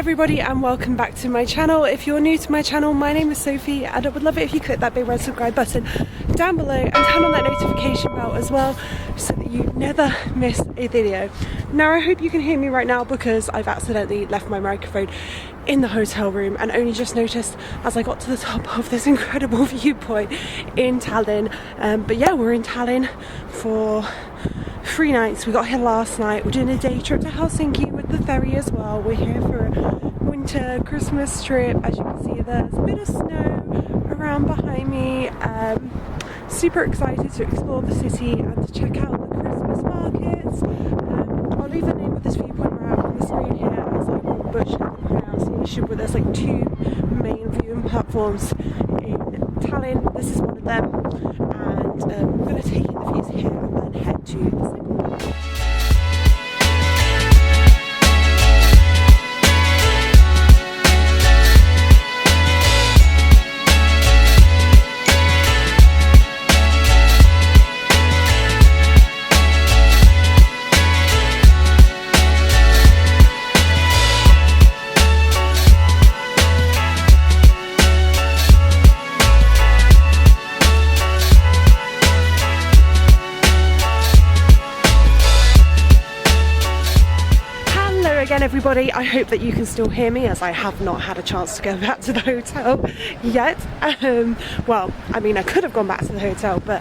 everybody and welcome back to my channel. If you're new to my channel, my name is Sophie and I would love it if you click that big red subscribe button down below and turn on that notification bell as well so that you never miss a video. Now I hope you can hear me right now because I've accidentally left my microphone in the hotel room and only just noticed as I got to the top of this incredible viewpoint in Tallinn. But yeah, we're in Tallinn for 3 nights. We got here last night. We're doing a day trip to Helsinki with the ferry as well. We're here for a winter Christmas trip. As you can see, there's a bit of snow around behind me. Super excited to explore the city and to check out the Christmas markets. I'll leave the name of this viewpoint right on the screen here as I will butcher the pronunciation, but there's like 2 main viewing platforms in Tallinn. This is one of them, and I'm going to take in the views here and then head to the second one. Again everybody, I hope that you can still hear me as I have not had a chance to go back to the hotel yet. Well, I mean I could have gone back to the hotel, but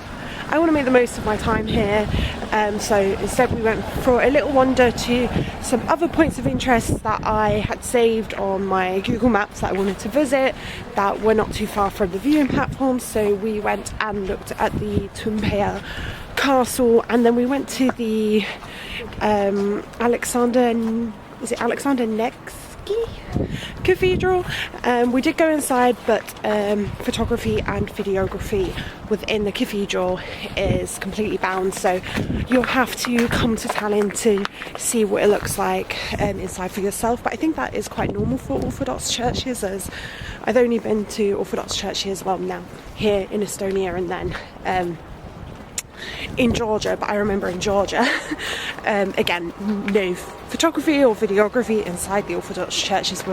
I want to make the most of my time here, so instead we went for a little wander to some other points of interest that I had saved on my Google Maps that I wanted to visit that were not too far from the viewing platform. So we went and looked at the Tumpea Castle, and then we went to the Alexander Nevsky Cathedral. We did go inside, but photography and videography within the cathedral is completely banned, so you'll have to come to Tallinn to see what it looks like inside for yourself. But I think that is quite normal for Orthodox churches, as I've only been to Orthodox churches, well now here in Estonia and then in Georgia, but I remember in Georgia again, no photography or videography inside the Orthodox churches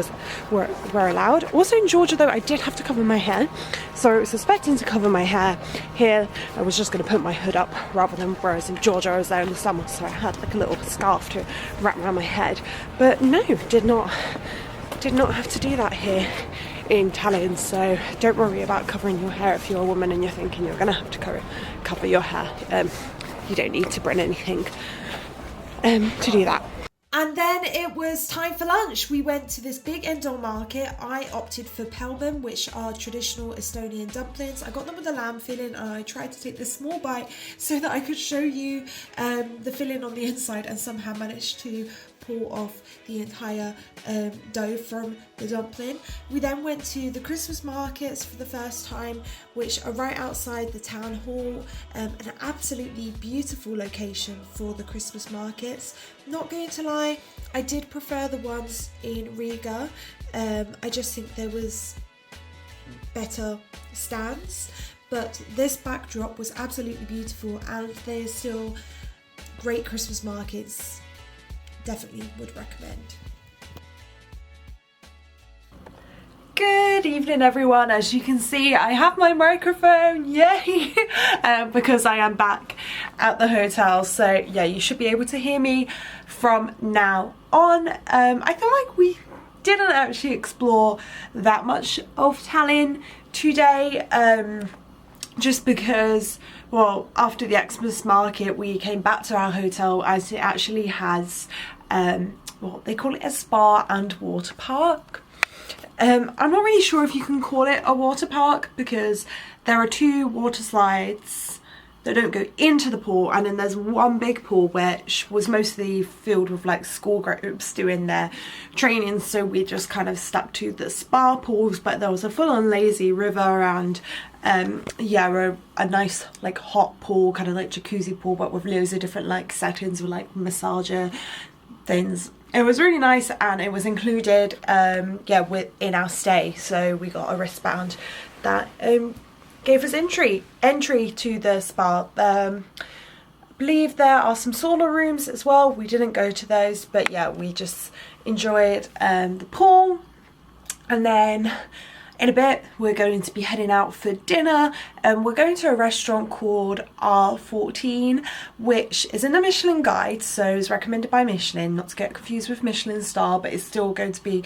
were allowed. Also in Georgia though, I did have to cover my hair, so I was expecting to cover my hair. Here I was just going to put my hood up rather than, whereas in Georgia I was there in the summer, so I had like a little scarf to wrap around my head. But no, did not have to do that here in Tallinn, so don't worry about covering your hair if you're a woman and you're thinking you're gonna have to cover your hair. You don't need to bring anything to do that. And then it was time for lunch. We went to this big indoor market. I opted for pelmen, which are traditional Estonian dumplings. I got them with a lamb filling and I tried to take this small bite so that I could show you the filling on the inside, and somehow managed to pull off the entire dough from the dumpling. We then went to the Christmas markets for the first time, which are right outside the town hall, an absolutely beautiful location for the Christmas markets. Not going to lie, I did prefer the ones in Riga. I just think there was better stands, but this backdrop was absolutely beautiful, and there's still great Christmas markets. Definitely would recommend. Good evening everyone. As you can see, I have my microphone, yay! Because I am back at the hotel, so yeah, you should be able to hear me from now on. I feel like we didn't actually explore that much of Tallinn today, just because, well, after the Xmas market we came back to our hotel, as it actually has well, they call it a spa and water park. I'm not really sure if you can call it a water park because there are 2 water slides that don't go into the pool, and then there's one big pool which was mostly filled with like school groups doing their training, so we just kind of stuck to the spa pools. But there was a full-on lazy river and yeah, a nice like hot pool, kind of like jacuzzi pool, but with loads of different like settings with like massager things. It was really nice, and it was included yeah, in our stay, so we got a wristband that gave us entry to the spa. believe there are some sauna rooms as well. We didn't go to those, but yeah, we just enjoyed the pool. And then in a bit we're going to be heading out for dinner, and we're going to a restaurant called R14, which is in the Michelin guide, so it's recommended by Michelin, not to get confused with Michelin star, but it's still going to be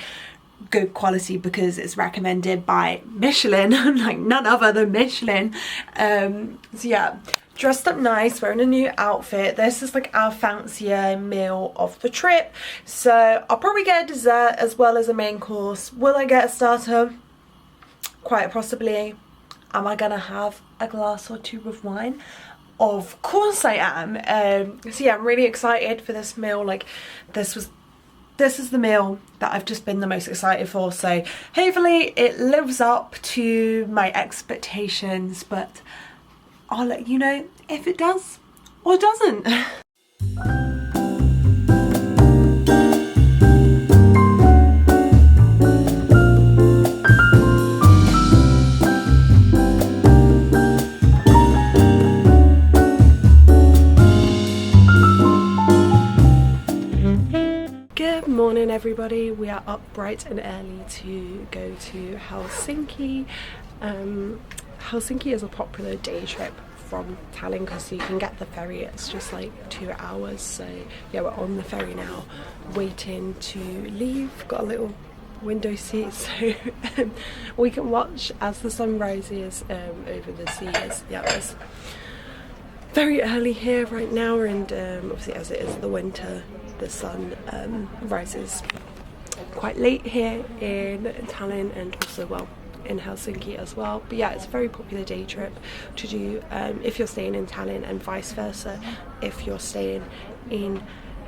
good quality because it's recommended by Michelin, like none other than Michelin. So yeah, dressed up nice, wearing a new outfit. This is like our fancier meal of the trip, so I'll probably get a dessert as well as a main course. Will I get a starter? Quite possibly. Am I gonna have a glass or two of wine? Of course I am. So yeah, I'm really excited for this meal. Like this is the meal that I've just been the most excited for, so hopefully it lives up to my expectations, but I'll let you know if it does or doesn't. Good morning everybody, we are up bright and early to go to Helsinki. Helsinki is a popular day trip from Tallinn because you can get the ferry. It's just like 2 hours, so yeah, we're on the ferry now waiting to leave. Got a little window seat so we can watch as the sun rises over the seas. Yeah, it's very early here right now, and obviously as it is the winter, the sun rises quite late here in Tallinn, and also, well, in Helsinki as well. But yeah, it's a very popular day trip to do if you're staying in Tallinn, and vice versa if you're staying in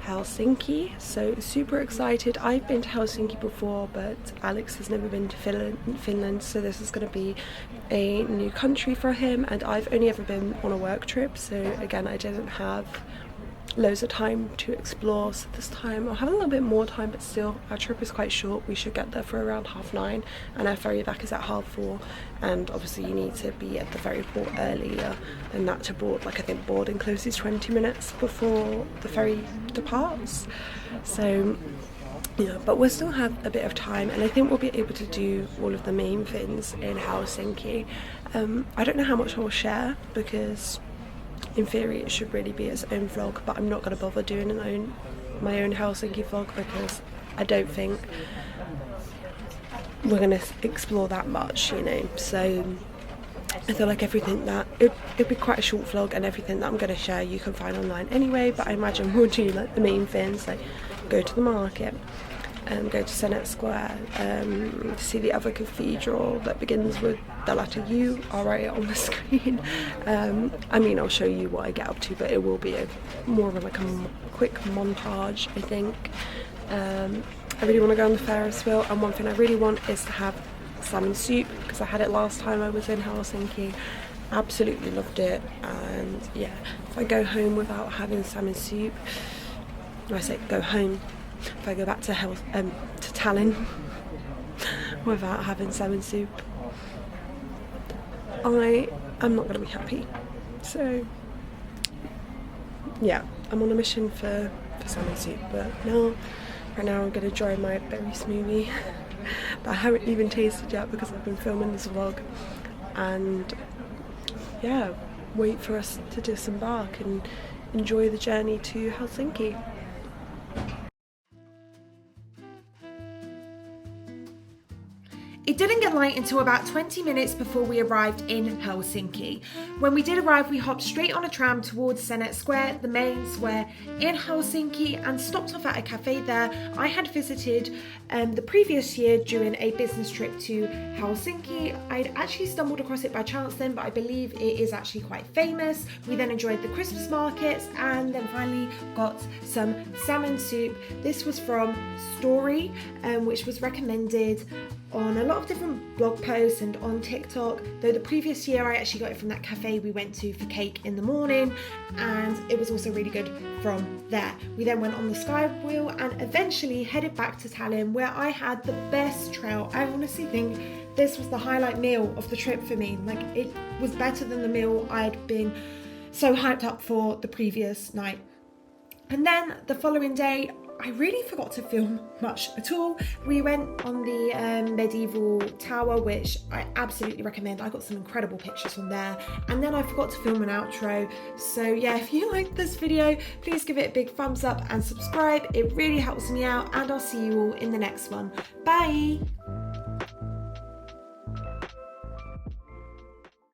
Helsinki. So super excited. I've been to Helsinki before, but Alex has never been to Finland, so this is going to be a new country for him, and I've only ever been on a work trip, so again I didn't have loads of time to explore. So this time I'll have a little bit more time, but still our trip is quite short. We should get there for around 9:30 and our ferry back is at 4:30, and obviously you need to be at the ferry port earlier than that to board. Like I think boarding closes 20 minutes before the ferry departs, so yeah, but we'll still have a bit of time, and I think we'll be able to do all of the main things in Helsinki. I don't know how much I'll share because in theory it should really be its own vlog, but I'm not going to bother doing my own Helsinki vlog because I don't think we're going to explore that much, you know. So I feel like everything that it'd be quite a short vlog, and everything that I'm going to share you can find online anyway, but I imagine we'll do like the main things, like go to the market, go to Senate Square, see the other cathedral that begins with the letter U. I'll write it on the screen. I mean, I'll show you what I get up to, but it will be more of like a quick montage, I think. I really want to go on the Ferris wheel, and one thing I really want is to have salmon soup, because I had it last time I was in Helsinki. Absolutely loved it, and yeah, if I go home without having salmon soup, I say go home, if I go back to Tallinn without having salmon soup, I am not going to be happy. So yeah, I'm on a mission for salmon soup, but right now I'm going to enjoy my berry smoothie that I haven't even tasted yet because I've been filming this vlog, and yeah, wait for us to disembark and enjoy the journey to Helsinki. It didn't get light until about 20 minutes before we arrived in Helsinki. When we did arrive, we hopped straight on a tram towards Senate Square, the main square in Helsinki, and stopped off at a cafe there. I had visited the previous year during a business trip to Helsinki. I'd actually stumbled across it by chance then, but I believe it is actually quite famous. We then enjoyed the Christmas markets, and then finally got some salmon soup. This was from Story, which was recommended on a lot of different blog posts and on TikTok, though the previous year I actually got it from that cafe we went to for cake in the morning, and it was also really good from there. We then went on the Sky Wheel and eventually headed back to Tallinn, where I had the best trout. I honestly think this was the highlight meal of the trip for me. Like, it was better than the meal I'd been so hyped up for the previous night. And then the following day, I really forgot to film much at all. We went on the medieval tower, which I absolutely recommend. I got some incredible pictures from there. And then I forgot to film an outro. So yeah, if you liked this video, please give it a big thumbs up and subscribe. It really helps me out, and I'll see you all in the next one. Bye!